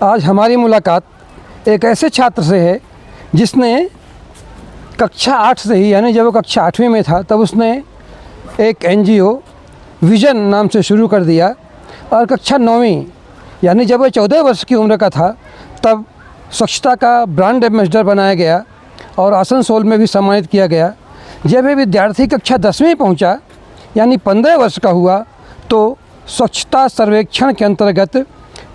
आज हमारी मुलाकात एक ऐसे छात्र से है जिसने कक्षा 8 से ही, यानी जब वो कक्षा 8वीं में था तब उसने एक NGO विज़न नाम से शुरू कर दिया और कक्षा 9वीं यानी जब वो 14 वर्ष की उम्र का था तब स्वच्छता का ब्रांड एम्बेसडर बनाया गया और आसनसोल में भी सम्मानित किया गया। जब ये विद्यार्थी कक्षा 10वीं पहुंचा यानी 15 वर्ष का हुआ तो स्वच्छता सर्वेक्षण के अंतर्गत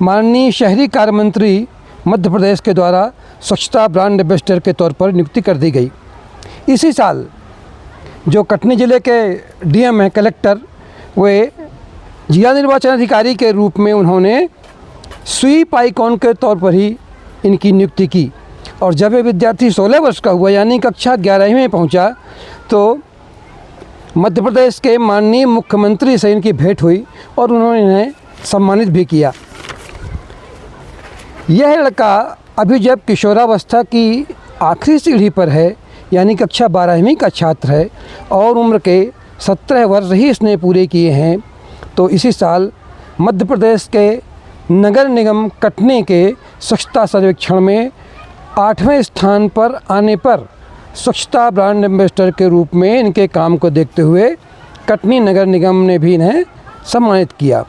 माननीय शहरी कार्य मंत्री मध्य प्रदेश के द्वारा स्वच्छता ब्रांड एम्बेसडर के तौर पर नियुक्ति कर दी गई। इसी साल जो कटनी ज़िले के DM हैं कलेक्टर, वे जिला निर्वाचन अधिकारी के रूप में उन्होंने स्वीप आइकॉन के तौर पर ही इनकी नियुक्ति की। और जब ये विद्यार्थी 16 वर्ष का हुआ यानी कक्षा 11वीं में पहुंचा तो मध्य प्रदेश के माननीय मुख्यमंत्री से इनकी भेंट हुई और उन्होंने इन्हें सम्मानित भी किया। यह लड़का अभी जब किशोरावस्था की आखिरी सीढ़ी पर है यानी कक्षा 12वीं का छात्र है और उम्र के 17 वर्ष ही इसने पूरे किए हैं, तो इसी साल मध्य प्रदेश के नगर निगम कटनी के स्वच्छता सर्वेक्षण में 8वें स्थान पर आने पर स्वच्छता ब्रांड एम्बेसडर के रूप में इनके काम को देखते हुए कटनी नगर निगम ने भी इन्हें सम्मानित किया।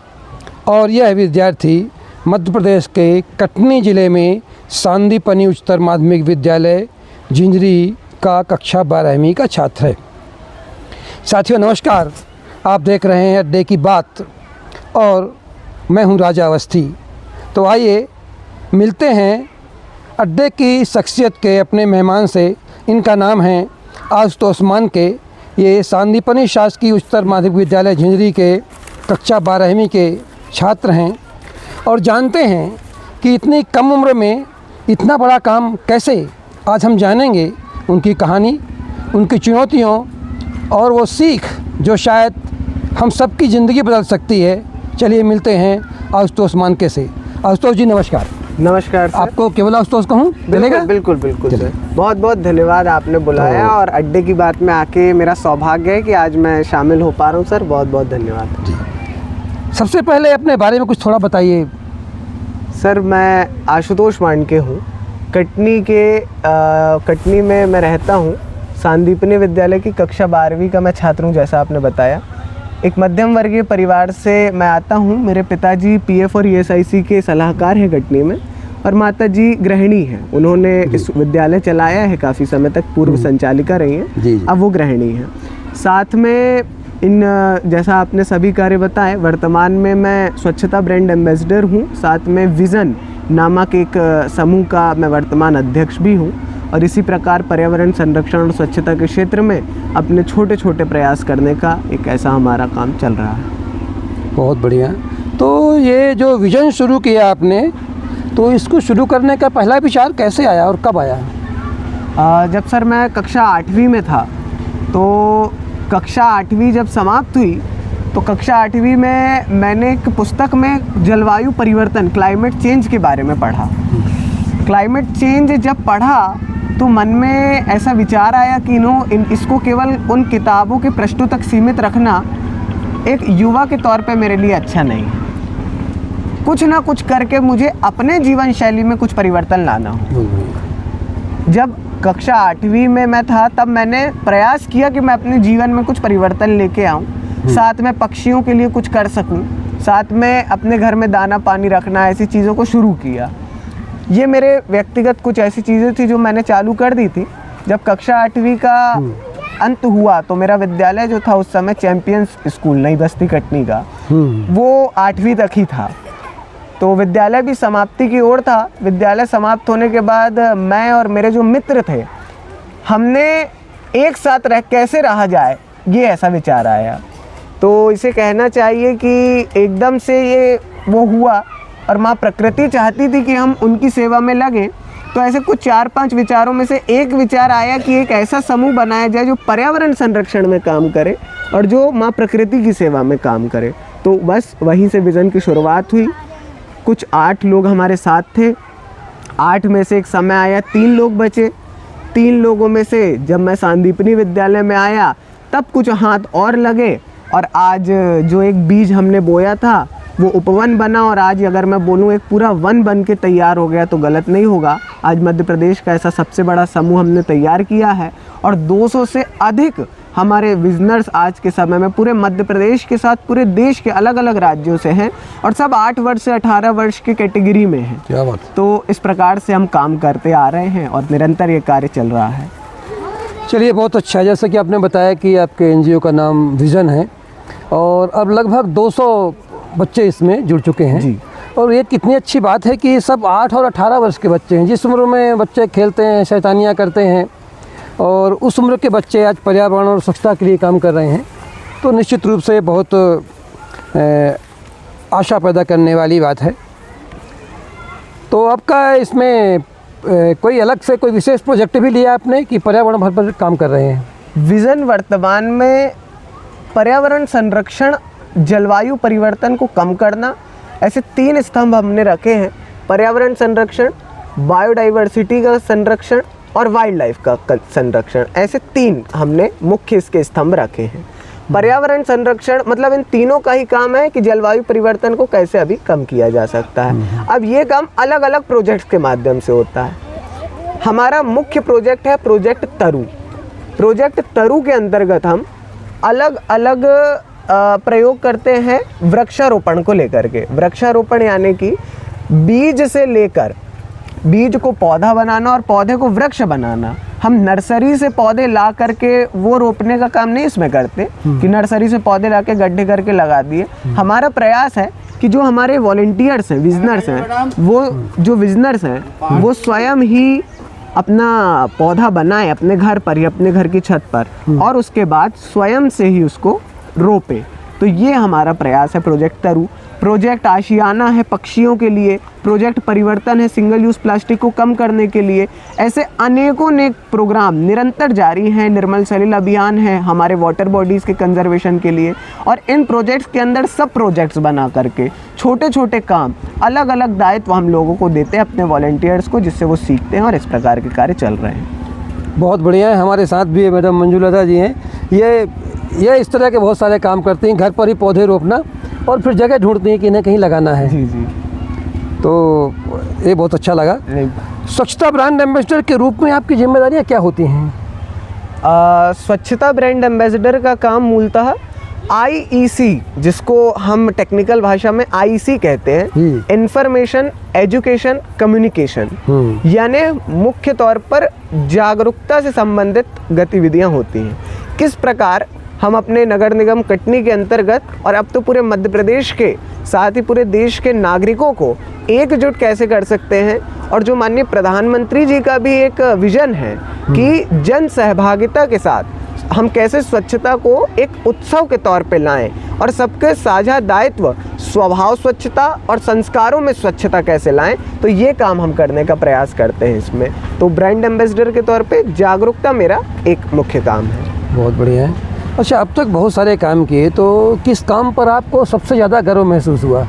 और यह विद्यार्थी मध्य प्रदेश के कटनी ज़िले में सांदीपनि उच्चतर माध्यमिक विद्यालय झिंझरी का कक्षा 12वीं का छात्र है। साथियों नमस्कार, आप देख रहे हैं अड्डे की बात और मैं हूं राजा अवस्थी। तो आइए मिलते हैं अड्डे की शख्सियत के अपने मेहमान से। इनका नाम है आशुतोष मानके। ये सांदीपनि शासकीय उच्चतर माध्यमिक विद्यालय झिंझरी के कक्षा 12वीं के छात्र हैं और जानते हैं कि इतनी कम उम्र में इतना बड़ा काम कैसे। आज हम जानेंगे उनकी कहानी, उनकी चुनौतियों और वो सीख जो शायद हम सबकी ज़िंदगी बदल सकती है। चलिए मिलते हैं आशुतोष मानके से। आशुतोष जी नमस्कार। नमस्कार सर। आपको केवल आशुतोष कहूँ चलेगा? बिल्कुल बिल्कुल सर, बहुत बहुत धन्यवाद आपने बुलाया और अड्डे की बात में आके मेरा सौभाग्य है कि आज मैं शामिल हो पा रहा हूँ सर। बहुत बहुत धन्यवाद जी। सबसे पहले अपने बारे में कुछ थोड़ा बताइए। सर मैं आशुतोष मानके हूँ, कटनी में मैं रहता हूँ। सांदीपनि विद्यालय की कक्षा 12वीं का मैं छात्र हूँ। जैसा आपने बताया, एक मध्यम वर्गीय परिवार से मैं आता हूँ। मेरे पिताजी PF और ESIC के सलाहकार हैं कटनी में और माताजी गृहिणी हैं। उन्होंने इस विद्यालय चलाया है काफ़ी समय तक, पूर्व संचालिका रही हैं, अब वो गृहिणी हैं। साथ में इन जैसा आपने सभी कार्य बताए, वर्तमान में मैं स्वच्छता ब्रांड एम्बेसडर हूँ। साथ में विज़न नामक एक समूह का मैं वर्तमान अध्यक्ष भी हूँ और इसी प्रकार पर्यावरण संरक्षण और स्वच्छता के क्षेत्र में अपने छोटे छोटे प्रयास करने का एक ऐसा हमारा काम चल रहा है। बहुत बढ़िया। तो ये जो विज़न शुरू किया आपने, तो इसको शुरू करने का पहला विचार कैसे आया और कब आया? जब सर मैं कक्षा 8वीं में था, तो कक्षा 8वीं जब समाप्त हुई तो कक्षा 8वीं में मैंने एक पुस्तक में जलवायु परिवर्तन, क्लाइमेट चेंज के बारे में पढ़ा। क्लाइमेट चेंज जब पढ़ा तो मन में ऐसा विचार आया कि इसको केवल उन किताबों के पृष्ठों तक सीमित रखना एक युवा के तौर पे मेरे लिए अच्छा नहीं है। कुछ ना कुछ करके मुझे अपने जीवन शैली में कुछ परिवर्तन लाना हो। जब कक्षा 8वीं में मैं था तब मैंने प्रयास किया कि मैं अपने जीवन में कुछ परिवर्तन लेके आऊँ, साथ में पक्षियों के लिए कुछ कर सकूँ, साथ में अपने घर में दाना पानी रखना, ऐसी चीज़ों को शुरू किया। ये मेरे व्यक्तिगत कुछ ऐसी चीज़ें थी जो मैंने चालू कर दी थी। जब कक्षा 8वीं का अंत हुआ तो मेरा विद्यालय जो था उस समय चैंपियंस स्कूल नई बस्ती कटनी का, वो 8वीं तक ही था। तो विद्यालय भी समाप्ति की ओर था। विद्यालय समाप्त होने के बाद मैं और मेरे जो मित्र थे, हमने एक साथ कैसे रहा जाए, ये ऐसा विचार आया। तो इसे कहना चाहिए कि एकदम से ये वो हुआ और माँ प्रकृति चाहती थी कि हम उनकी सेवा में लगें। तो ऐसे कुछ 4-5 विचारों में से एक विचार आया कि एक ऐसा समूह बनाया जाए जो पर्यावरण संरक्षण में काम करे और जो माँ प्रकृति की सेवा में काम करे। तो बस वहीं से विज़न की शुरुआत हुई। कुछ 8 लोग हमारे साथ थे। 8 में से एक समय आया 3 लोग बचे। 3 लोगों में से जब मैं सांदीपनि विद्यालय में आया तब कुछ हाथ और लगे और आज जो एक बीज हमने बोया था वो उपवन बना और आज अगर मैं बोलूँ एक पूरा वन बन के तैयार हो गया तो गलत नहीं होगा। आज मध्य प्रदेश का ऐसा सबसे बड़ा समूह हमने तैयार किया है और 200 से अधिक हमारे विजनर्स आज के समय में पूरे मध्य प्रदेश के साथ पूरे देश के अलग अलग राज्यों से हैं और सब 8 वर्ष से 18 वर्ष की कैटेगरी में हैं। क्या बात। तो इस प्रकार से हम काम करते आ रहे हैं और निरंतर ये कार्य चल रहा है। चलिए, बहुत अच्छा है। जैसा कि आपने बताया कि आपके एनजीओ का नाम विज़न है और अब लगभग 200 बच्चे इसमें जुड़ चुके हैं जी। और ये कितनी अच्छी बात है कि सब 8 और 18 वर्ष के बच्चे हैं। जिस उम्र में बच्चे खेलते हैं, शैतानियाँ करते हैं और उस उम्र के बच्चे आज पर्यावरण और स्वच्छता के लिए काम कर रहे हैं, तो निश्चित रूप से बहुत आशा पैदा करने वाली बात है। तो आपका इसमें कोई अलग से कोई विशेष प्रोजेक्ट भी लिया आपने कि पर्यावरण भर पर काम कर रहे हैं? विज़न वर्तमान में पर्यावरण संरक्षण, जलवायु परिवर्तन को कम करना, ऐसे 3 स्तंभ हमने रखे हैं। पर्यावरण संरक्षण, बायोडाइवर्सिटी का संरक्षण और वाइल्ड लाइफ का संरक्षण, ऐसे 3 हमने मुख्य इसके स्तंभ रखे हैं। पर्यावरण संरक्षण मतलब इन तीनों का ही काम है कि जलवायु परिवर्तन को कैसे अभी कम किया जा सकता है। अब ये काम अलग अलग प्रोजेक्ट्स के माध्यम से होता है। हमारा मुख्य प्रोजेक्ट है प्रोजेक्ट तरु। प्रोजेक्ट तरु के अंतर्गत हम अलग अलग प्रयोग करते हैं वृक्षारोपण को लेकर के। वृक्षारोपण यानी कि बीज से लेकर बीज को पौधा बनाना और पौधे को वृक्ष बनाना। हम नर्सरी से पौधे ला करके वो रोपने का काम नहीं इसमें करते कि नर्सरी से पौधे ला के गड्ढे करके लगा दिए। हमारा प्रयास है कि जो हमारे वॉलंटियर्स हैं, विजनर्स हैं, वो जो विजनर्स हैं वो स्वयं ही अपना पौधा बनाए अपने घर पर ही, अपने घर की छत पर, और उसके बाद स्वयं से ही उसको रोपे। तो ये हमारा प्रयास है प्रोजेक्ट तरु। प्रोजेक्ट आशियाना है पक्षियों के लिए। प्रोजेक्ट परिवर्तन है सिंगल यूज़ प्लास्टिक को कम करने के लिए। ऐसे अनेकों प्रोग्राम निरंतर जारी हैं। निर्मल सलिल अभियान है हमारे वाटर बॉडीज़ के कंजर्वेशन के लिए। और इन प्रोजेक्ट्स के अंदर सब प्रोजेक्ट्स बना करके छोटे छोटे काम, अलग अलग दायित्व हम लोगों को देते हैं अपने वॉलंटियर्स को, जिससे वो सीखते हैं और इस प्रकार के कार्य चल रहे हैं। बहुत बढ़िया है। हमारे साथ भी मैडम मंजुलता जी हैं। ये इस तरह के बहुत सारे काम करती हैं, घर पर ही पौधे रोपना और फिर जगह ढूंढती हैं कि इन्हें कहीं लगाना है। जी जी। तो ये बहुत अच्छा लगा। स्वच्छता ब्रांड एम्बेसडर के रूप में आपकी जिम्मेदारियां क्या होती हैं? स्वच्छता ब्रांड एम्बेसडर का काम मूलतः IEC, जिसको हम टेक्निकल भाषा में IEC कहते हैं, इंफॉर्मेशन एजुकेशन कम्युनिकेशन, यानी मुख्य तौर पर जागरूकता से संबंधित गतिविधियां होती हैं। किस प्रकार हम अपने नगर निगम कटनी के अंतर्गत और अब तो पूरे मध्य प्रदेश के साथ ही पूरे देश के नागरिकों को एकजुट कैसे कर सकते हैं, और जो माननीय प्रधानमंत्री जी का भी एक विजन है कि जन सहभागिता के साथ हम कैसे स्वच्छता को एक उत्सव के तौर पे लाएं और सबके साझा दायित्व स्वभाव स्वच्छता और संस्कारों में स्वच्छता कैसे लाएं, तो ये काम हम करने का प्रयास करते हैं इसमें। तो ब्रांड एम्बेसडर के तौर पे जागरूकता मेरा एक मुख्य काम है। बहुत बढ़िया है। अच्छा, अब तक बहुत सारे काम किए, तो किस काम पर आपको सबसे ज़्यादा गर्व महसूस हुआ?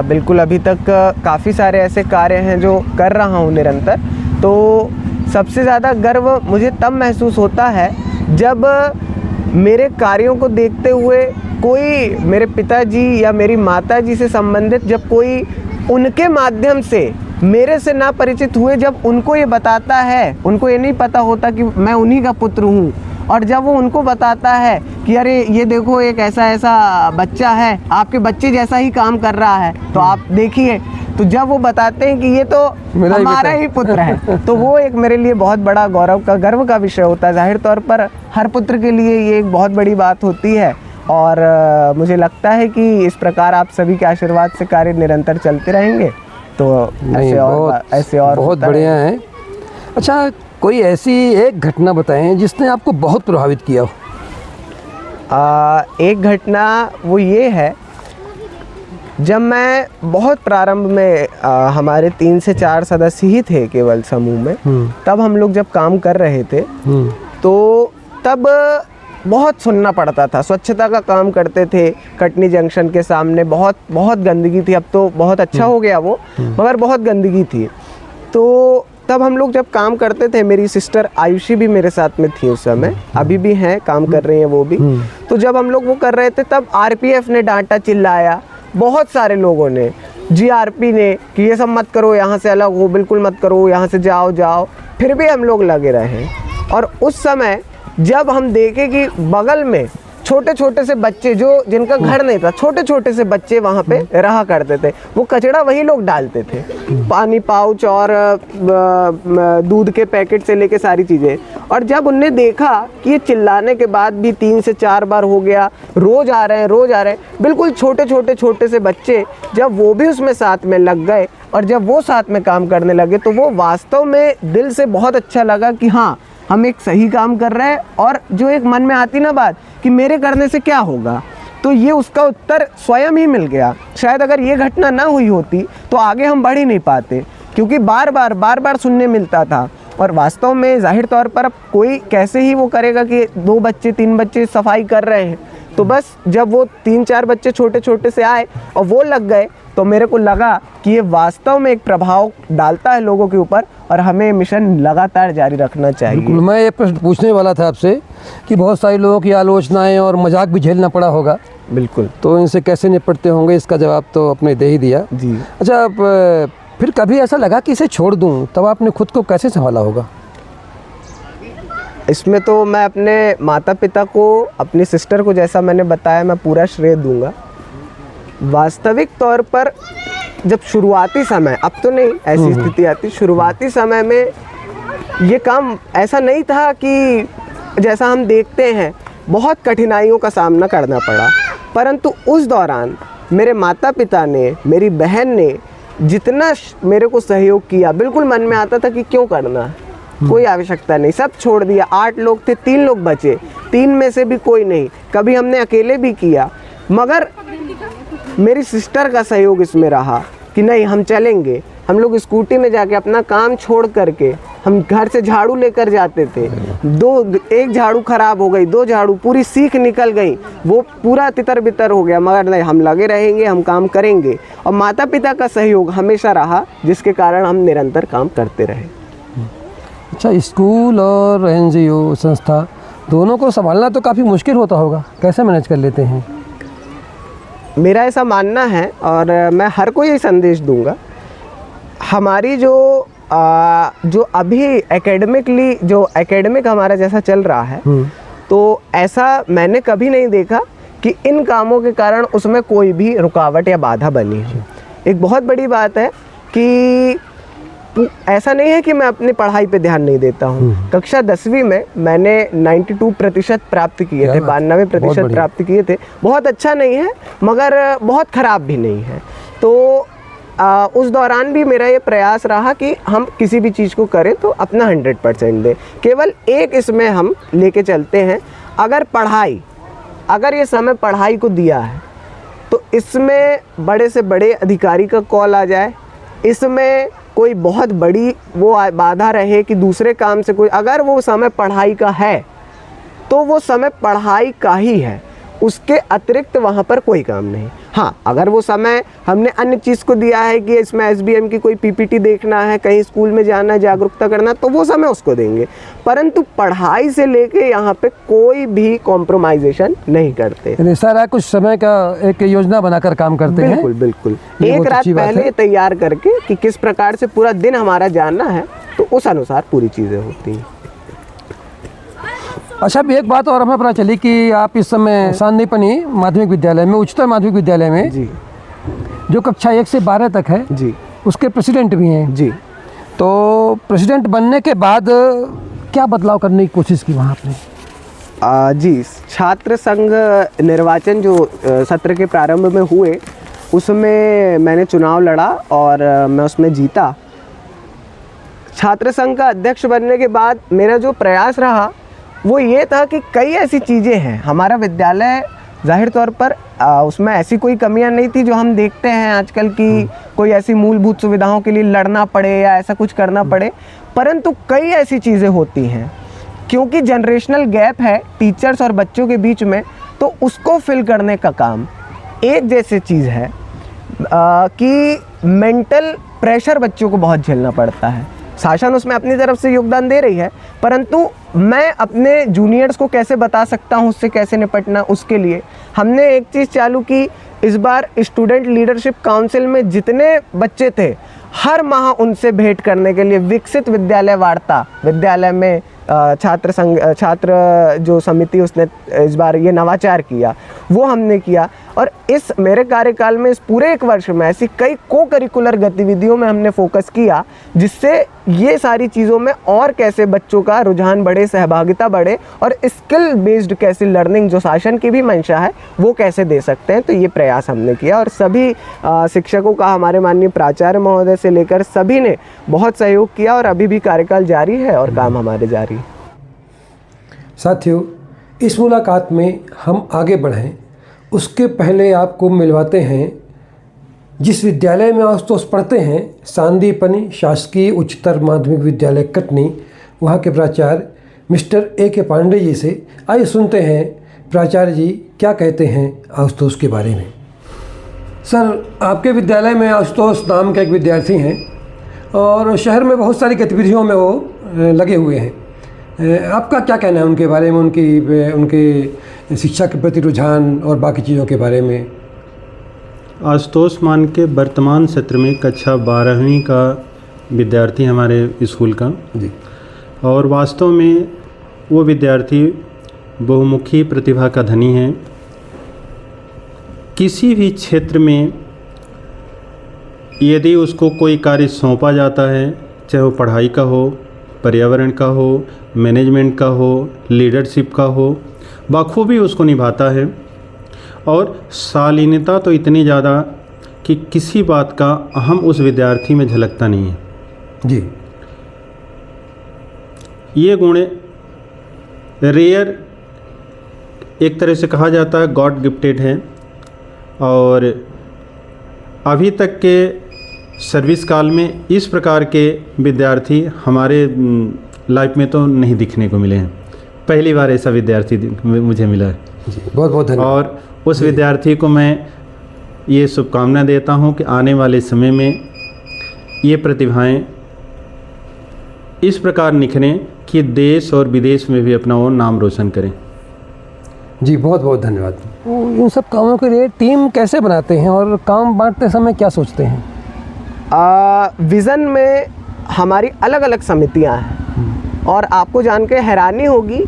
बिल्कुल, अभी तक काफ़ी सारे ऐसे कार्य हैं जो कर रहा हूँ निरंतर। तो सबसे ज़्यादा गर्व मुझे तब महसूस होता है जब मेरे कार्यों को देखते हुए कोई मेरे पिताजी या मेरी माताजी से संबंधित जब कोई उनके माध्यम से मेरे से ना परिचित हुए, जब उनको ये बताता है, उनको ये नहीं पता होता कि मैं उन्हीं का पुत्र हूँ, और जब वो उनको बताता है कि अरे ये देखो एक ऐसा ऐसा बच्चा है, आपके बच्चे जैसा ही काम कर रहा है, तो आप देखिए, तो जब वो बताते हैं कि ये तो हमारा ही पुत्र है, तो वो एक मेरे लिए बहुत बड़ा गर्व का विषय होता है। जाहिर तौर पर हर पुत्र के लिए ये एक बहुत बड़ी बात होती है, और मुझे लगता है कि इस प्रकार आप सभी के आशीर्वाद से कार्य निरंतर चलते रहेंगे, तो ऐसे और बहुत बढ़िया है। अच्छा, कोई ऐसी एक घटना बताएं जिसने आपको बहुत प्रभावित किया हो? एक घटना वो ये है, जब मैं बहुत प्रारंभ में हमारे 3 से 4 सदस्य ही थे केवल समूह में, तब हम लोग जब काम कर रहे थे, तो तब बहुत सुनना पड़ता था। स्वच्छता का काम करते थे कटनी जंक्शन के सामने, बहुत गंदगी थी। अब तो बहुत अच्छा हो गया वो, मगर बहुत गंदगी थी। तो तब हम लोग जब काम करते थे, मेरी सिस्टर आयुषी भी मेरे साथ में थी उस समय, अभी भी हैं, काम कर रही हैं वो भी। तो जब हम लोग वो कर रहे थे, तब RPF ने डांटा, चिल्लाया, बहुत सारे लोगों ने, जीआरपी ने कि ये सब मत करो, यहाँ से अलग हो, बिल्कुल मत करो, यहाँ से जाओ, फिर भी हम लोग लगे रहे। और उस समय जब हम देखे कि बगल में छोटे छोटे से बच्चे जो जिनका घर नहीं था, छोटे छोटे से बच्चे वहाँ पे रहा करते थे, वो कचरा वही लोग डालते थे, पानी पाउच और दूध के पैकेट से लेके सारी चीज़ें। और जब उनने देखा कि ये चिल्लाने के बाद भी 3 से 4 बार हो गया, रोज़ आ रहे हैं, बिल्कुल छोटे से बच्चे, जब वो भी उसमें साथ में लग गए और जब वो साथ में काम करने लगे, तो वो वास्तव में दिल से बहुत अच्छा लगा कि हाँ, हम एक सही काम कर रहे हैं। और जो एक मन में आती ना बात कि मेरे करने से क्या होगा, तो ये उसका उत्तर स्वयं ही मिल गया। शायद अगर ये घटना ना हुई होती तो आगे हम बढ़ ही नहीं पाते, क्योंकि बार बार सुनने मिलता था। और वास्तव में जाहिर तौर पर अब कोई कैसे ही वो करेगा कि 2 बच्चे 3 बच्चे सफाई कर रहे हैं, तो बस जब वो 3-4 बच्चे छोटे से आए और वो लग गए, तो मेरे को लगा कि ये वास्तव में एक प्रभाव डालता है लोगों के ऊपर और हमें मिशन लगातार जारी रखना चाहिए। बिल्कुल, मैं ये प्रश्न पूछने वाला था आपसे कि बहुत सारे लोगों की आलोचनाएं और मजाक भी झेलना पड़ा होगा। बिल्कुल। तो इनसे कैसे निपटते होंगे, इसका जवाब तो आपने दे ही दिया जी। अच्छा, अब फिर कभी ऐसा लगा कि इसे छोड़ दूं, तब आपने खुद को कैसे संभाला होगा? इसमें तो मैं अपने माता पिता को, अपनी सिस्टर को, जैसा मैंने बताया, मैं पूरा श्रेय दूंगा। वास्तविक तौर पर जब शुरुआती समय, अब तो नहीं ऐसी स्थिति आती, शुरुआती समय में ये काम ऐसा नहीं था कि जैसा हम देखते हैं, बहुत कठिनाइयों का सामना करना पड़ा। परंतु उस दौरान मेरे माता पिता ने, मेरी बहन ने जितना मेरे को सहयोग किया, बिल्कुल मन में आता था कि क्यों करना, कोई आवश्यकता नहीं, सब छोड़ दिया। 8 लोग थे, 3 लोग बचे, 3 में से भी कोई नहीं, कभी हमने अकेले भी किया, मगर मेरी सिस्टर का सहयोग इसमें रहा कि नहीं, हम चलेंगे। हम लोग स्कूटी में जाके अपना काम छोड़ करके हम घर से झाड़ू लेकर जाते थे। 1 झाड़ू खराब हो गई, 2 झाड़ू, पूरी सीख निकल गई, वो पूरा तितर बितर हो गया, मगर नहीं, हम लगे रहेंगे, हम काम करेंगे। और माता पिता का सहयोग हमेशा रहा, जिसके कारण हम निरंतर काम करते रहे। अच्छा, स्कूल और NGO संस्था दोनों को संभालना तो काफ़ी मुश्किल होता होगा, कैसे मैनेज कर लेते हैं? मेरा ऐसा मानना है और मैं हर को ये संदेश दूंगा, हमारी जो अभी एकेडमिक हमारा जैसा चल रहा है, तो ऐसा मैंने कभी नहीं देखा कि इन कामों के कारण उसमें कोई भी रुकावट या बाधा बनी है। एक बहुत बड़ी बात है कि ऐसा नहीं है कि मैं अपनी पढ़ाई पे ध्यान नहीं देता हूँ। कक्षा 10वीं में मैंने 92% प्राप्त किए थे, 92% प्राप्त किए थे। बहुत अच्छा नहीं है, मगर बहुत ख़राब भी नहीं है। तो उस दौरान भी मेरा ये प्रयास रहा कि हम किसी भी चीज़ को करें तो अपना 100% दें। केवल एक इसमें हम लेके चलते हैं, अगर ये समय पढ़ाई को दिया है, तो इसमें बड़े से बड़े अधिकारी का कॉल आ जाए, इसमें कोई बहुत बड़ी वो बाधा रहे कि दूसरे काम से कोई, अगर वो समय पढ़ाई का है तो वो समय पढ़ाई का ही है, उसके अतिरिक्त वहाँ पर कोई काम नहीं। हाँ, अगर वो समय हमने अन्य चीज़ को दिया है कि इसमें SBM की कोई PPT देखना है, कहीं स्कूल में जाना है, जागरूकता करना, तो वो समय उसको देंगे। परंतु पढ़ाई से लेके यहाँ पे कोई भी कॉम्प्रोमाइजेशन नहीं करते। सारा कुछ समय का एक योजना बनाकर काम करते हैं। बिल्कुल। एक रात पहले तैयार करके कि किस प्रकार से पूरा दिन हमारा जाना है, तो उस अनुसार पूरी चीज़ें होती हैं। अच्छा, अब एक बात और हमें पता चली कि आप इस समय सांदीपनि माध्यमिक विद्यालय में, उच्चतर माध्यमिक विद्यालय में जी, जो कक्षा 1 से 12 तक है जी, उसके प्रेसिडेंट भी हैं जी। तो प्रेसिडेंट बनने के बाद क्या बदलाव करने की कोशिश की वहाँ आपने? जी, छात्र संघ निर्वाचन जो सत्र के प्रारंभ में हुए, उसमें मैंने चुनाव लड़ा और मैं उसमें जीता। छात्र संघ का अध्यक्ष बनने के बाद मेरा जो प्रयास रहा वो ये था कि कई ऐसी चीज़ें हैं, हमारा विद्यालय जाहिर तौर पर उसमें ऐसी कोई कमियां नहीं थी जो हम देखते हैं आजकल की, कोई ऐसी मूलभूत सुविधाओं के लिए लड़ना पड़े या ऐसा कुछ करना पड़े, परंतु कई ऐसी चीज़ें होती हैं क्योंकि जनरेशनल गैप है टीचर्स और बच्चों के बीच में, तो उसको फिल करने का काम एक जैसे चीज़ है कि मेंटल प्रेशर बच्चों को बहुत झेलना पड़ता है। शासन उसमें अपनी तरफ से योगदान दे रही है, परंतु मैं अपने जूनियर्स को कैसे बता सकता हूँ उससे कैसे निपटना, उसके लिए हमने एक चीज़ चालू की। इस बार स्टूडेंट लीडरशिप काउंसिल में जितने बच्चे थे, हर माह उनसे भेंट करने के लिए विकसित विद्यालय वार्ता, विद्यालय में छात्र जो समिति उसने इस बार ये नवाचार किया, वो हमने किया। और इस मेरे कार्यकाल में इस पूरे 1 वर्ष में ऐसी कई को करिकुलर गतिविधियों में हमने फोकस किया, जिससे ये सारी चीज़ों में और कैसे बच्चों का रुझान बढ़े, सहभागिता बढ़े, और स्किल बेस्ड कैसे लर्निंग जो शासन की भी मंशा है वो कैसे दे सकते हैं। तो ये प्रयास हमने किया और सभी शिक्षकों का, हमारे माननीय प्राचार्य महोदय से लेकर सभी ने बहुत सहयोग किया और अभी भी कार्यकाल जारी है और काम हमारे जारी है। साथियों, इस मुलाकात में हम आगे बढ़ें उसके पहले आपको मिलवाते हैं जिस विद्यालय में आशुतोष पढ़ते हैं, सांदीपनि शासकीय उच्चतर माध्यमिक विद्यालय कटनी, वहाँ के प्राचार्य मिस्टर A.K. पांडे जी से। आइए सुनते हैं प्राचार्य जी क्या कहते हैं आशुतोष के बारे में। सर, आपके विद्यालय में आशुतोष नाम का एक विद्यार्थी हैं और शहर में बहुत सारी गतिविधियों में वो लगे हुए हैं। आपका क्या कहना है उनके बारे में, उनके शिक्षा के प्रति रुझान और बाकी चीज़ों के बारे में? आशुतोष मान के वर्तमान सत्र में कक्षा 12वीं का विद्यार्थी हमारे स्कूल का जी, और वास्तव में वो विद्यार्थी बहुमुखी प्रतिभा का धनी है। किसी भी क्षेत्र में यदि उसको कोई कार्य सौंपा जाता है, चाहे वो पढ़ाई का हो, पर्यावरण का हो, मैनेजमेंट का हो, लीडरशिप का हो, बखूबी उसको निभाता है। और शालीनता तो इतनी ज़्यादा कि किसी बात का अहम उस विद्यार्थी में झलकता नहीं है जी। ये गुण रेयर एक तरह से कहा जाता है, गॉड गिफ्टेड है। और अभी तक के सर्विस काल में इस प्रकार के विद्यार्थी हमारे लाइफ में तो नहीं दिखने को मिले हैं। पहली बार ऐसा विद्यार्थी मुझे मिला है जी। बहुत बहुत धन्यवाद। और उस विद्यार्थी को मैं ये शुभकामना देता हूं कि आने वाले समय में ये प्रतिभाएं इस प्रकार निखरें कि देश और विदेश में भी अपना वो नाम रोशन करें। जी, बहुत बहुत धन्यवाद। इन सब कामों के लिए टीम कैसे बनाते हैं और काम बांटते समय क्या सोचते हैं? विज़न में हमारी अलग अलग समितियां हैं और आपको जान के हैरानी होगी,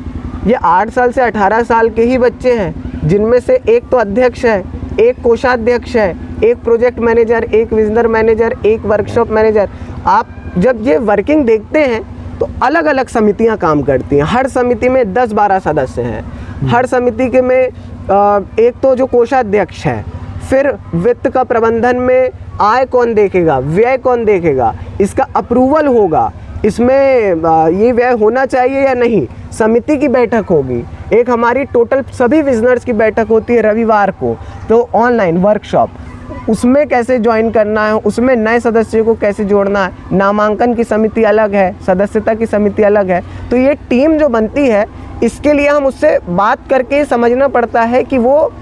ये 8 साल से 18 साल के ही बच्चे हैं, जिनमें से एक तो अध्यक्ष है, एक कोषाध्यक्ष है, एक प्रोजेक्ट मैनेजर, एक विजनर मैनेजर, एक वर्कशॉप मैनेजर। आप जब ये वर्किंग देखते हैं तो अलग अलग समितियां काम करती हैं। हर समिति में 10-12 सदस्य हैं। हर समिति के में एक तो जो कोषाध्यक्ष है, फिर वित्त का प्रबंधन में आय कौन देखेगा, व्यय कौन देखेगा, इसका अप्रूवल होगा, इसमें ये व्यय होना चाहिए या नहीं, समिति की बैठक होगी। एक हमारी टोटल सभी विजनर्स की बैठक होती है रविवार को, तो ऑनलाइन वर्कशॉप, उसमें कैसे ज्वाइन करना है, उसमें नए सदस्यों को कैसे जोड़ना है। नामांकन की समिति अलग है, सदस्यता की समिति अलग है। तो ये टीम जो बनती है, इसके लिए हम उससे बात करके समझना पड़ता है कि वो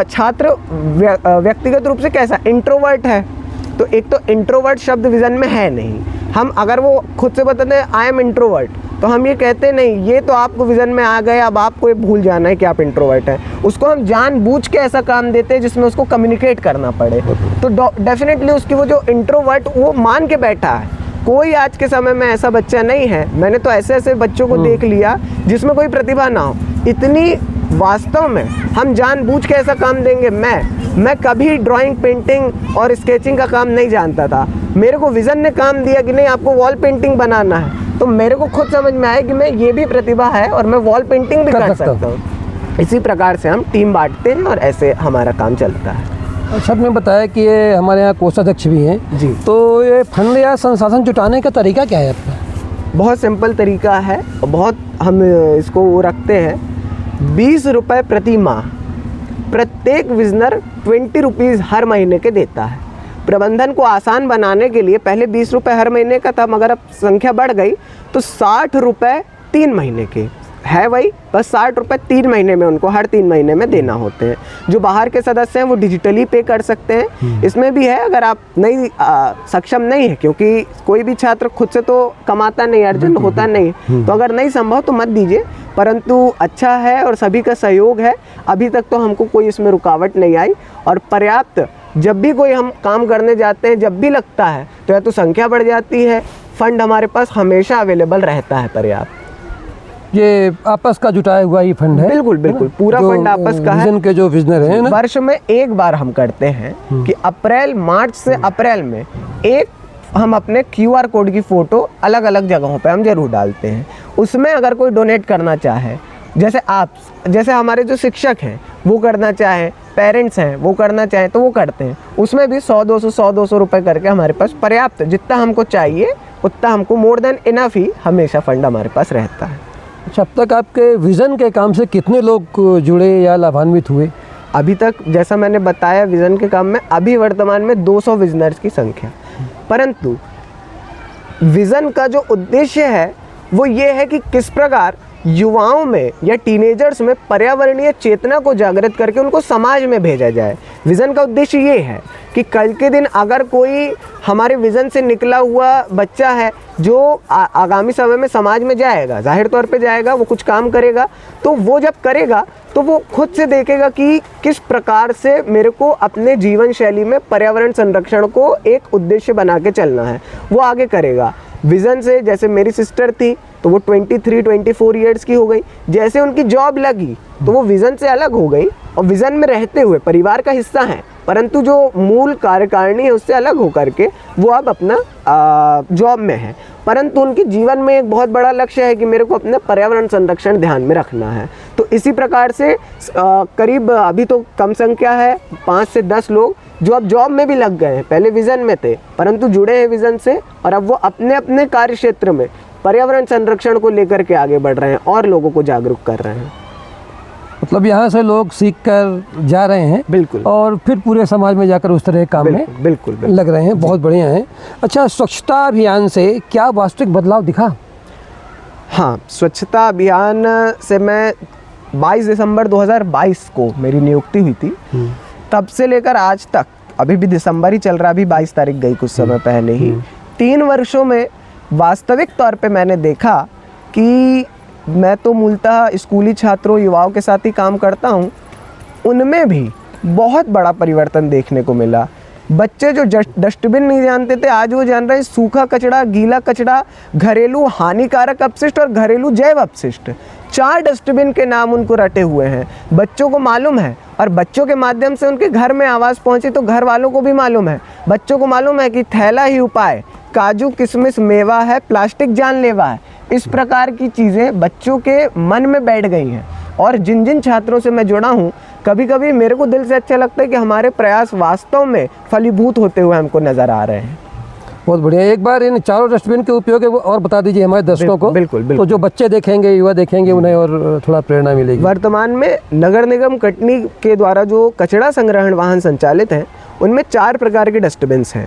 छात्र व्यक्तिगत रूप से कैसा, इंट्रोवर्ट है, तो एक तो इंट्रोवर्ट शब्द विज़न में है नहीं। हम अगर वो खुद से बताते हैं आई एम इंट्रोवर्ट, तो हम ये कहते नहीं, ये तो आपको विज़न में आ गए, अब आपको ये भूल जाना है कि आप इंट्रोवर्ट हैं। उसको हम जानबूझ के ऐसा काम देते हैं जिसमें उसको कम्युनिकेट करना पड़े। तो डेफिनेटली उसकी वो जो इंट्रोवर्ट वो मान के बैठा है। कोई आज के समय में ऐसा बच्चा नहीं है, मैंने तो ऐसे ऐसे बच्चों को देख लिया जिसमें कोई प्रतिभा ना हो। इतनी वास्तव में हम जानबूझ के ऐसा काम देंगे। मैं कभी ड्राइंग, पेंटिंग और स्केचिंग का काम नहीं जानता था। मेरे को विज़न ने काम दिया कि नहीं आपको वॉल पेंटिंग बनाना है, तो मेरे को खुद समझ में आया कि मैं ये भी प्रतिभा है और मैं वॉल पेंटिंग भी कर सकता हूँ। इसी प्रकार से हम टीम बांटते हैं और ऐसे हमारा काम चलता है। अच्छा, आपने बताया कि ये हमारे यहाँ कोषाध्यक्ष भी हैं जी, तो ये फंड या संसाधन जुटाने का तरीका क्या है आपका? बहुत सिंपल तरीका है, बहुत हम इसको वो रखते हैं। 20 रुपये प्रति माह प्रत्येक विजनर 20 रुपीज़ हर महीने के देता है। प्रबंधन को आसान बनाने के लिए पहले 20 रुपये हर महीने का था, मगर अब संख्या बढ़ गई तो 60 रुपये 3 महीने के। है वही, बस 60 रुपये 3 महीने में उनको हर 3 महीने में देना होते हैं। जो बाहर के सदस्य हैं वो डिजिटली पे कर सकते हैं। इसमें भी है, अगर आप नहीं सक्षम नहीं है, क्योंकि कोई भी छात्र खुद से तो कमाता नहीं, अर्जन होता नहीं, तो अगर नहीं संभव तो मत दीजिए, परंतु अच्छा है और सभी का सहयोग है। अभी तक तो हमको कोई इसमें रुकावट नहीं आई, और पर्याप्त जब भी कोई हम काम करने जाते हैं, जब भी लगता है तो या तो संख्या बढ़ जाती है, फंड हमारे पास हमेशा अवेलेबल रहता है पर्याप्त। ये आपस का जुटाया हुआ ही फंड है? बिल्कुल बिल्कुल, पूरा फंड आपस का है। विजन के जो विजनर हैं ना, वर्ष में एक बार हम करते हैं कि मार्च से अप्रैल में एक हम अपने QR कोड की फ़ोटो अलग अलग जगहों पे हम जरूर डालते हैं। उसमें अगर कोई डोनेट करना चाहे, जैसे हमारे जो शिक्षक हैं वो करना चाहें, पेरेंट्स हैं वो करना चाहें, तो वो करते हैं। उसमें भी 100-200 रुपये करके हमारे पास पर्याप्त, जितना हमको चाहिए उतना हमको मोर देन इनफ ही हमेशा फंड हमारे पास रहता है। अच्छा, अब तक आपके विज़न के काम से कितने लोग जुड़े या लाभान्वित हुए? अभी तक जैसा मैंने बताया, विज़न के काम में अभी वर्तमान में 200 विजनर्स की संख्या, परंतु विज़न का जो उद्देश्य है वो ये है कि किस प्रकार युवाओं में या टीनेजर्स में पर्यावरणीय चेतना को जागृत करके उनको समाज में भेजा जाए। विज़न का उद्देश्य ये है कि कल के दिन अगर कोई हमारे विज़न से निकला हुआ बच्चा है जो आगामी समय में समाज में जाएगा, जाहिर तौर पे जाएगा, वो कुछ काम करेगा, तो वो जब करेगा तो वो खुद से देखेगा कि किस प्रकार से मेरे को अपने जीवन शैली में पर्यावरण संरक्षण को एक उद्देश्य बना के चलना है, वो आगे करेगा। विज़न से, जैसे मेरी सिस्टर थी तो वो 23-24 ईयर्स की हो गई, जैसे उनकी जॉब लगी तो वो विज़न से अलग हो गई और विज़न में रहते हुए परिवार का हिस्सा है, परंतु जो मूल कार्यकारिणी है उससे अलग होकर के वो अब अपना जॉब में है, परंतु उनके जीवन में एक बहुत बड़ा लक्ष्य है कि मेरे को अपने पर्यावरण संरक्षण ध्यान में रखना है। तो इसी प्रकार से करीब अभी तो कम संख्या है, 5 से 10 लोग जो अब जॉब में भी लग गए हैं, पहले विज़न में थे परंतु जुड़े हैं विज़न से, और अब वो अपने अपने कार्य क्षेत्र में पर्यावरण संरक्षण को लेकर के आगे बढ़ रहे हैं और लोगों को जागरूक कर रहे हैं। मतलब यहाँ से लोग सीख कर जा रहे हैं, बिल्कुल, और फिर पूरे समाज में जाकर उस तरह के काम में बिल्कुल लग रहे हैं। बहुत बढ़िया है। अच्छा, स्वच्छता अभियान से क्या वास्तविक बदलाव दिखा? हाँ, स्वच्छता अभियान से मैं 22 दिसंबर 2022 को मेरी नियुक्ति हुई थी, तब से लेकर आज तक, अभी भी दिसंबर ही चल रहा, अभी 22 तारीख गई कुछ समय पहले ही, 3 वर्षों में वास्तविक तौर पे मैंने देखा कि मैं तो मूलतः स्कूली छात्रों, युवाओं के साथ ही काम करता हूँ, उनमें भी बहुत बड़ा परिवर्तन देखने को मिला। बच्चे जो डस्टबिन नहीं जानते थे, आज वो जान रहे हैं सूखा कचरा, गीला कचरा, घरेलू हानिकारक अपशिष्ट और घरेलू जैव अपशिष्ट। 4 डस्टबिन के नाम उनको रटे हुए हैं, बच्चों को मालूम है, और बच्चों के माध्यम से उनके घर में आवाज़ पहुंची तो घर वालों को भी मालूम है। बच्चों को मालूम है कि थैला ही उपाय, काजू किशमिश मेवा है, प्लास्टिक जानलेवा है। इस प्रकार की चीज़ें बच्चों के मन में बैठ गई हैं, और जिन जिन छात्रों से मैं जुड़ा हूँ, कभी कभी मेरे को दिल से अच्छा लगता है कि हमारे प्रयास वास्तव में फलीभूत होते हुए हमको नज़र आ रहे हैं। बहुत बढ़िया। एक बार इन 4 डस्टबिन के उपयोग और बता दीजिए हमारे दर्शकों को। बिल्कुल, तो जो बच्चे देखेंगे, युवा देखेंगे, उन्हें और थोड़ा प्रेरणा मिलेगी। वर्तमान में नगर निगम कटनी के द्वारा जो कचरा संग्रहण वाहन संचालित हैं, उनमें 4 प्रकार के डस्टबिन हैं।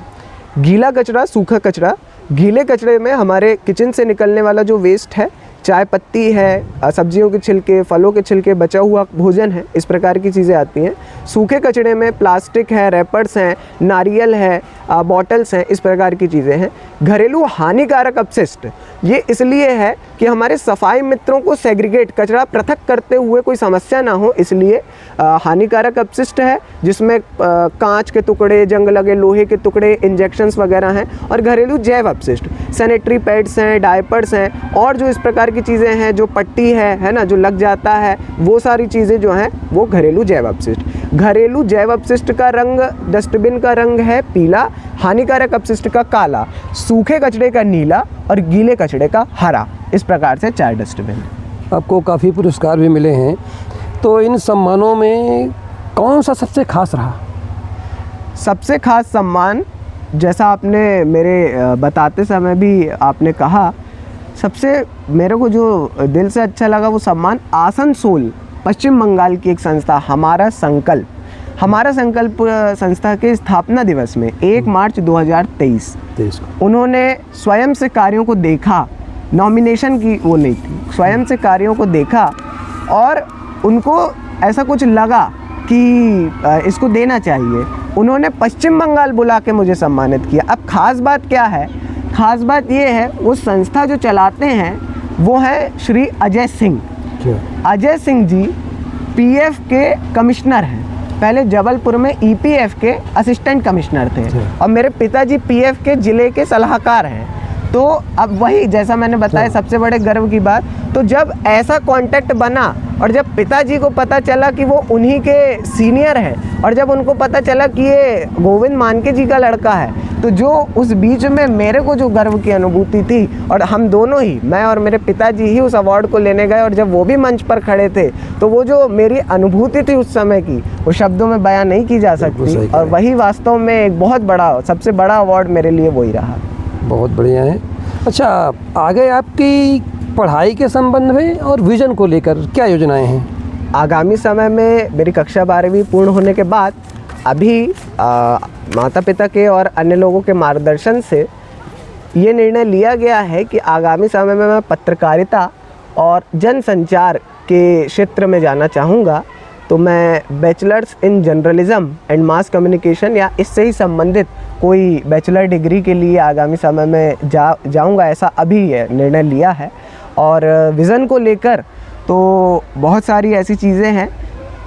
गीला कचरा, सूखा कचरा। गीले कचरे में हमारे किचन से निकलने वाला जो वेस्ट है, चाय पत्ती है, सब्जियों के छिलके, फलों के छिलके, बचा हुआ भोजन है, इस प्रकार की चीज़ें आती हैं। सूखे कचरे में प्लास्टिक है, रैपर्स हैं, नारियल है, बॉटल्स हैं, इस प्रकार की चीज़ें हैं। घरेलू हानिकारक अपशिष्ट, ये इसलिए है कि हमारे सफाई मित्रों को सेग्रीगेट, कचरा पृथक करते हुए कोई समस्या ना हो, इसलिए हानिकारक अपशिष्ट है, जिसमें कांच के टुकड़े, जंग लगे लोहे के टुकड़े, इंजेक्शंस वगैरह हैं। और घरेलू जैव अपशिष्ट, सैनिटरी पैड्स हैं, डायपर्स हैं, और जो इस प्रकार की चीज़ें हैं, जो पट्टी है ना, जो लग जाता है, वो सारी चीज़ें जो हैं वो घरेलू जैव अपशिष्ट। घरेलू जैव अपशिष्ट का रंग, डस्टबिन का रंग है पीला, हानिकारक अपशिष्ट का काला, सूखे कचरे का नीला और गीले कचरे का हरा। इस प्रकार से 4 डस्टबिन। आपको काफ़ी पुरस्कार भी मिले हैं, तो इन सम्मानों में कौन सा सबसे खास रहा? सबसे खास सम्मान, जैसा आपने मेरे बताते समय भी आपने कहा, सबसे मेरे को जो दिल से अच्छा लगा वो सम्मान आसनसोल, पश्चिम बंगाल की एक संस्था हमारा संकल्प संस्था के स्थापना दिवस में 1 मार्च 2023 उन्होंने स्वयं से कार्यों को देखा, नॉमिनेशन की वो नहीं थी, स्वयं से कार्यों को देखा और उनको ऐसा कुछ लगा कि इसको देना चाहिए। उन्होंने पश्चिम बंगाल बुला के मुझे सम्मानित किया। अब ख़ास बात क्या है, ख़ास बात ये है वो संस्था जो चलाते हैं वो है श्री अजय सिंह। अजय सिंह जी पीएफ के कमिश्नर हैं, पहले जबलपुर में ईपीएफ के असिस्टेंट कमिश्नर थे और मेरे पिताजी पीएफ के ज़िले के सलाहकार हैं। तो अब वही जैसा मैंने बताया सबसे बड़े गर्व की बात, तो जब ऐसा कांटेक्ट बना और जब पिताजी को पता चला कि वो उन्हीं के सीनियर हैं और जब उनको पता चला कि ये गोविंद मानके जी का लड़का है, तो जो उस बीच में मेरे को जो गर्व की अनुभूति थी, और हम दोनों ही, मैं और मेरे पिताजी ही उस अवार्ड को लेने गए और जब वो भी मंच पर खड़े थे तो वो जो मेरी अनुभूति थी उस समय की वो शब्दों में बयां नहीं की जा सकती। और वही वास्तव में एक बहुत बड़ा, सबसे बड़ा अवार्ड मेरे लिए वही रहा। बहुत बढ़िया है। अच्छा, आगे आपकी पढ़ाई के संबंध में और विज़न को लेकर क्या योजनाएं हैं? आगामी समय में मेरी कक्षा 12वीं पूर्ण होने के बाद अभी माता पिता के और अन्य लोगों के मार्गदर्शन से ये निर्णय लिया गया है कि आगामी समय में मैं पत्रकारिता और जनसंचार के क्षेत्र में जाना चाहूँगा। तो मैं bachelors in journalism and mass communication या इससे ही संबंधित कोई बैचलर डिग्री के लिए आगामी समय में जाऊँगा, ऐसा अभी ये निर्णय लिया है। और विज़न को लेकर तो बहुत सारी ऐसी चीज़ें हैं।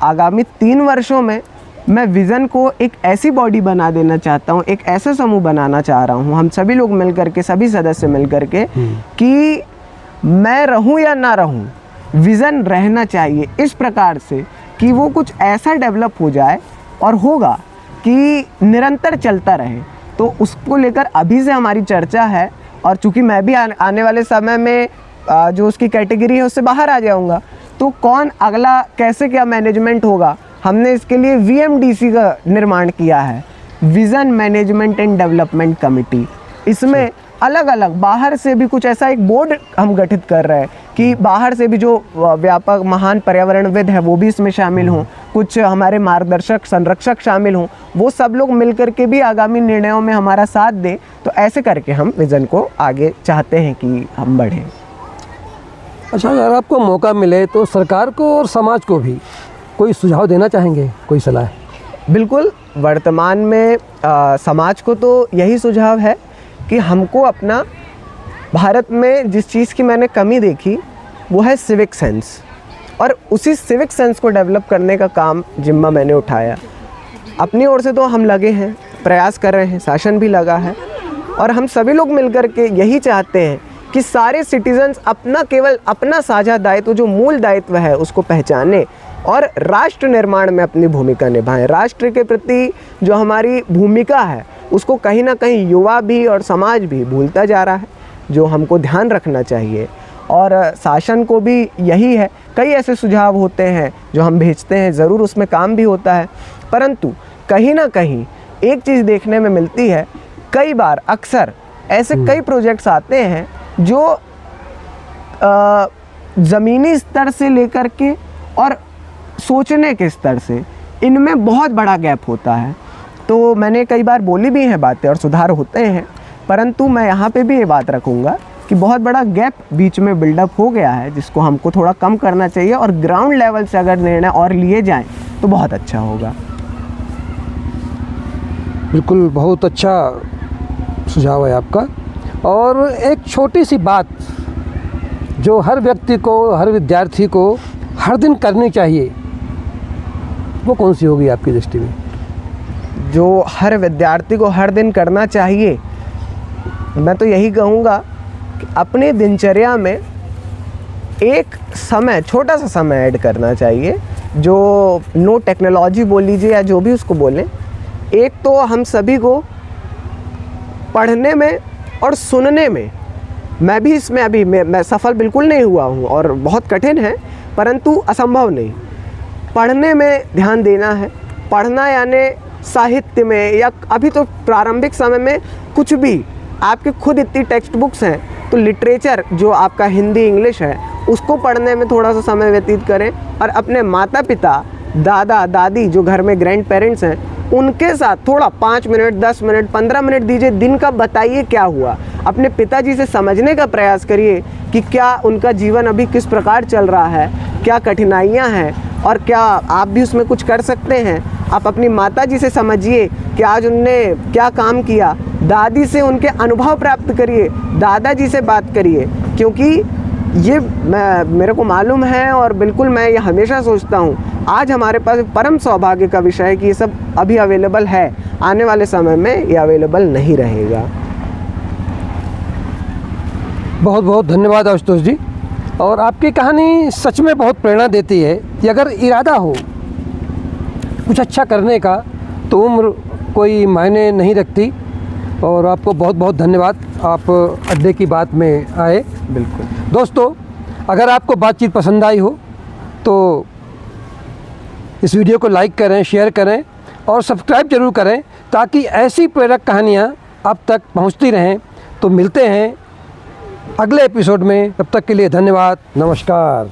आगामी 3 वर्षों में मैं विज़न को एक ऐसी बॉडी बना देना चाहता हूँ, एक ऐसा समूह बनाना चाह रहा हूँ, हम सभी लोग मिल कर के, सभी सदस्य मिल कर के, कि मैं रहूँ या ना रहूँ, विज़न रहना चाहिए इस प्रकार से कि वो कुछ ऐसा डेवलप हो जाए और होगा कि निरंतर चलता रहे। तो उसको लेकर अभी से हमारी चर्चा है। और चूँकि मैं भी आने वाले समय में जो उसकी कैटेगरी है उससे बाहर आ जाऊंगा, तो कौन अगला कैसे क्या मैनेजमेंट होगा, हमने इसके लिए VMDC का निर्माण किया है, vision management and development committee. इसमें अलग अलग बाहर से भी कुछ ऐसा एक बोर्ड हम गठित कर रहे हैं कि बाहर से भी जो व्यापक महान पर्यावरणविद है वो भी इसमें शामिल हों, कुछ हमारे मार्गदर्शक संरक्षक शामिल हों, वो सब लोग मिल करके भी आगामी निर्णयों में हमारा साथ दें। तो ऐसे करके हम विज़न को आगे चाहते हैं कि हम बढ़ें। अच्छा, अगर आपको मौका मिले तो सरकार को और समाज को भी कोई सुझाव देना चाहेंगे, कोई सलाह? बिल्कुल, वर्तमान में समाज को तो यही सुझाव है कि हमको अपना, भारत में जिस चीज़ की मैंने कमी देखी वो है सिविक सेंस, और उसी सिविक सेंस को डेवलप करने का काम जिम्मा मैंने उठाया। अपनी ओर से तो हम लगे हैं, प्रयास कर रहे हैं, शासन भी लगा है, और हम सभी लोग मिलकर के यही चाहते हैं कि सारे सिटीजन्स अपना, केवल अपना साझा दायित्व, जो मूल दायित्व है, उसको पहचाने और राष्ट्र निर्माण में अपनी भूमिका निभाएं। राष्ट्र के प्रति जो हमारी भूमिका है उसको कहीं ना कहीं युवा भी और समाज भी भूलता जा रहा है, जो हमको ध्यान रखना चाहिए। और शासन को भी यही है, कई ऐसे सुझाव होते हैं जो हम भेजते हैं, ज़रूर उसमें काम भी होता है, परंतु कहीं ना कहीं एक चीज़ देखने में मिलती है, कई बार अक्सर ऐसे कई प्रोजेक्ट्स आते हैं जो ज़मीनी स्तर से लेकर के और सोचने के स्तर से, इनमें बहुत बड़ा गैप होता है। तो मैंने कई बार बोली भी हैं बातें और सुधार होते हैं, परंतु मैं यहाँ पे भी ये बात रखूँगा कि बहुत बड़ा गैप बीच में बिल्डअप हो गया है, जिसको हमको थोड़ा कम करना चाहिए, और ग्राउंड लेवल से अगर निर्णय और लिए जाएं तो बहुत अच्छा होगा। बिल्कुल, बहुत अच्छा सुझाव है आपका। और एक छोटी सी बात जो हर व्यक्ति को, हर विद्यार्थी को हर दिन करनी चाहिए, वो कौन सी होगी आपकी दृष्टि में? जो हर विद्यार्थी को हर दिन करना चाहिए, मैं तो यही कहूँगा कि अपने दिनचर्या में एक समय, छोटा सा समय ऐड करना चाहिए, जो नो टेक्नोलॉजी बोल लीजिए या जो भी उसको बोलें। एक तो हम सभी को पढ़ने में और सुनने में, मैं भी इसमें अभी मैं सफल बिल्कुल नहीं हुआ हूँ और बहुत कठिन है, परंतु असंभव नहीं। पढ़ने में ध्यान देना है, पढ़ना यानी साहित्य में, या अभी तो प्रारंभिक समय में कुछ भी, आपके खुद इतनी टेक्स्ट बुक्स हैं, तो लिटरेचर जो आपका हिंदी इंग्लिश है उसको पढ़ने में थोड़ा सा समय व्यतीत करें, और अपने माता पिता, दादा दादी जो घर में ग्रैंड पेरेंट्स हैं, उनके साथ थोड़ा 5 मिनट, 10 मिनट, 15 मिनट दीजिए। दिन का बताइए क्या हुआ, अपने पिताजी से समझने का प्रयास करिए कि क्या उनका जीवन अभी किस प्रकार चल रहा है, क्या कठिनाइयाँ हैं और क्या आप भी उसमें कुछ कर सकते हैं। आप अपनी माताजी से समझिए कि आज उनने क्या काम किया। दादी से उनके अनुभव प्राप्त करिए, दादाजी से बात करिए, क्योंकि ये मेरे को मालूम है और बिल्कुल मैं ये हमेशा सोचता हूँ, आज हमारे पास परम सौभाग्य का विषय है कि ये सब अभी अवेलेबल है, आने वाले समय में ये अवेलेबल नहीं रहेगा। बहुत बहुत धन्यवाद आशुतोष जी। और आपकी कहानी सच में बहुत प्रेरणा देती है कि अगर इरादा हो कुछ अच्छा करने का तो उम्र कोई मायने नहीं रखती। और आपको बहुत बहुत धन्यवाद, आप अड्डे की बात में आए। बिल्कुल दोस्तों, अगर आपको बातचीत पसंद आई हो तो इस वीडियो को लाइक करें, शेयर करें और सब्सक्राइब जरूर करें ताकि ऐसी प्रेरक कहानियाँ आप तक पहुँचती रहें। तो मिलते हैं अगले एपिसोड में, तब तक के लिए धन्यवाद, नमस्कार।